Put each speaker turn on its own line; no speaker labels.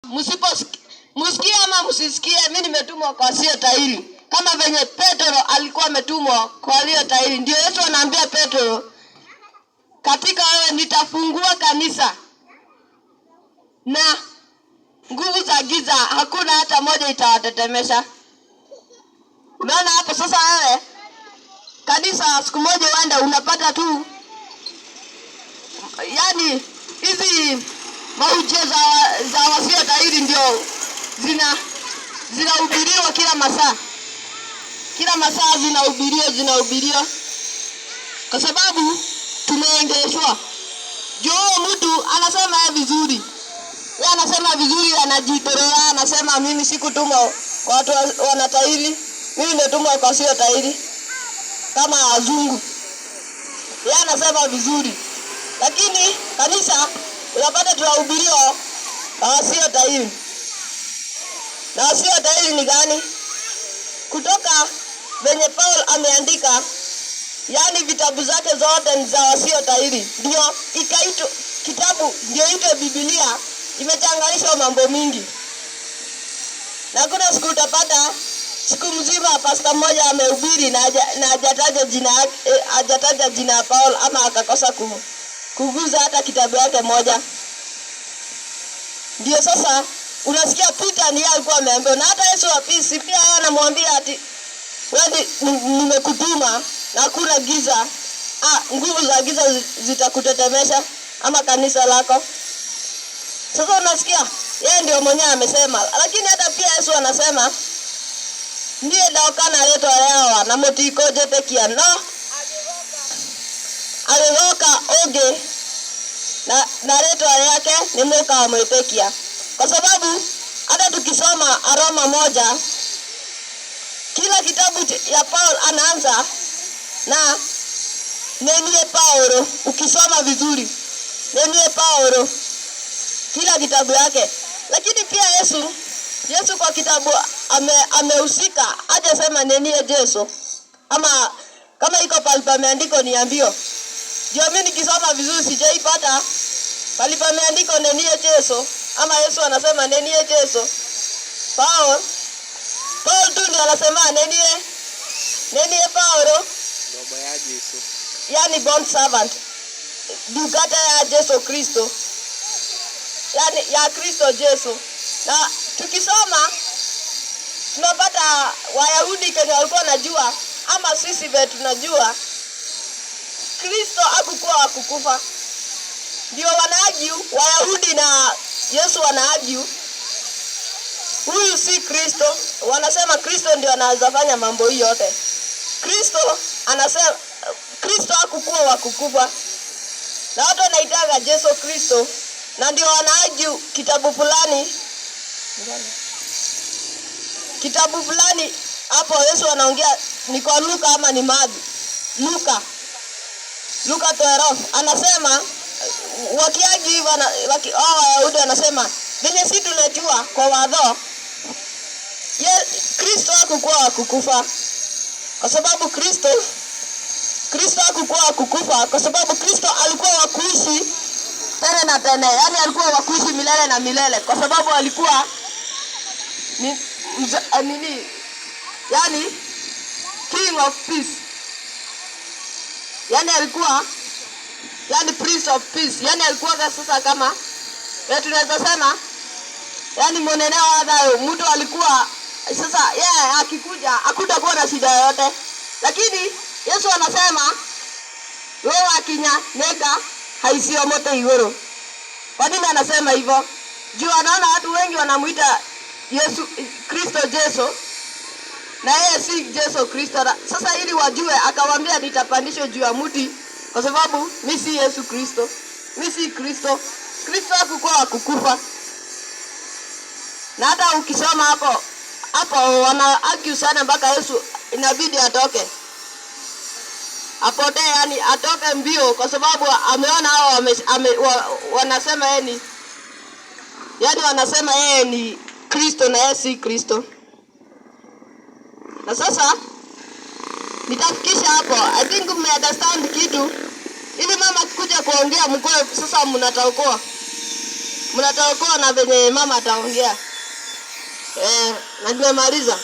Msikie ama msisikie, mimi nimetumwa kwa sio tahiri. Kama venye Petro alikuwa ametumwa kwa walio tahiri. Ndio Yesu anaambia Petro, katika wewe nitafungua kanisa, na nguvu za giza hakuna hata moja itawatetemesha. Unaona hapo sasa, wewe kanisa siku moja uende unapata tu, yani hizi maujiza za wasio tahiri ndio zinahubiriwa kila masaa. Kila masaa zinahubiriwa. Kwa sababu tumeongeshwa. Jo, mtu anasema vizuri. Yeye anasema vizuri, anajitorea, anasema mimi sikutumwa kwa watu wanatahiri. Mimi nimetumwa kwa sio tahiri. Kama wazungu. Yeye anasema vizuri. Lakini kanisa unapata tunahubiriwa sio tahiri. Na sio tahiri ni gani? Kutoka venye Paul ameandika, yani vitabu zake zote ni za wasio tahiri. Ndio ikaitwa kitabu, ndio ito Biblia, imechanganishwa mambo mingi. Na kuna siku utapata siku mzima pastor mmoja amehubiri na hajataja jina Paul, ama akakosa kuguza hata kitabu yake moja. Ndio sasa unasikia Peter ni alikuwa ameambiwa, na hata Yesu apisi pia anamwambia ati wewe nimekutuma na kuna giza, nguvu za giza zitakutetemesha ama kanisa lako. Sasa unasikia yeye ndio mwenyewe amesema. Lakini hata pia Yesu anasema ndiye daokana leto yao na motiko jetekia no aliroka oge na leto yake ni muka wa mwetekia. Kwa sababu hata tukisoma Roma 1, kila kitabu ya Paul anaanza na nenie Paulo. Ukisoma vizuri nenie Paulo kila kitabu yake. Lakini pia Yesu kwa kitabu amehusika, hajasema nenie Yesu. Ama kama iko pale pameandiko niambio. Ndio mimi nikisoma vizuri sijaipata pale pameandiko nenie Yesu. Ama Yesu anasema nenie Yesu. Paul tu ndiye anasema nenie Paulo.
Baba ya Yesu.
Yani bond servant. Dugata ya Yesu Kristo. Yani ya Kristo Yesu. Na tukisoma tunapata Wayahudi kwenye walikuwa najua, ama sisi wetu tunajua Kristo hakukuwa wa kukufa. Ndio wanaagiu Wayahudi na Yesu wanaagiu huyu si Kristo. Wanasema Kristo ndio anaweza fanya mambo hii yote. Kristo anasema Kristo hakukuwa wa kukufa. Na watu wanaitaga Yesu Kristo, na ndio wanaagiu kitabu fulani. Kitabu fulani hapo Yesu anaongea ni kwa Luka ama ni Mathayo. Luka 12 anasema wakiagi hivyo Wayahudi wanasema venye si tunajua kwa wadho Kristo hakukuwa wa kukufa. Kwa sababu Kristo hakukuwa wa kukufa, kwa sababu Kristo alikuwa wa kuishi tena na tena. Yani alikuwa wa kuishi milele na milele, kwa sababu alikuwa yani King of Peace. Yani alikuwa Prince of Peace. Yani alikuwa sasa kama tunaweza sema yani mweneneo hadhayo. Mtu alikuwa sasa akikuja hakutakuwa na shida yoyote. Lakini Yesu anasema wewe akinya nega haisio moto igoro. Kwa nini anasema hivyo? Juu anaona watu wengi wanamuita Yesu Kristo Yesu, na yeye si Yesu Kristo. Sasa ili wajue akawaambia nitapandishwa juu ya mti, kwa sababu mimi si Yesu Kristo. Mimi si Kristo. Kristo hakukuwa wa kukufa. Na hata ukisoma hapo wana argue sana mpaka Yesu inabidi atoke. Apotee, yani atoke mbio, kwa sababu ameona hao wanasema yeye ni, yani wanasema yeye ni Kristo na yeye si Kristo. Na sasa nitafikisha hapo. I think you understand kitu. Ili mama kuja kuongea mkoe sasa mnataokoa. mnataokoa na venye mama ataongea. Na nimemaliza.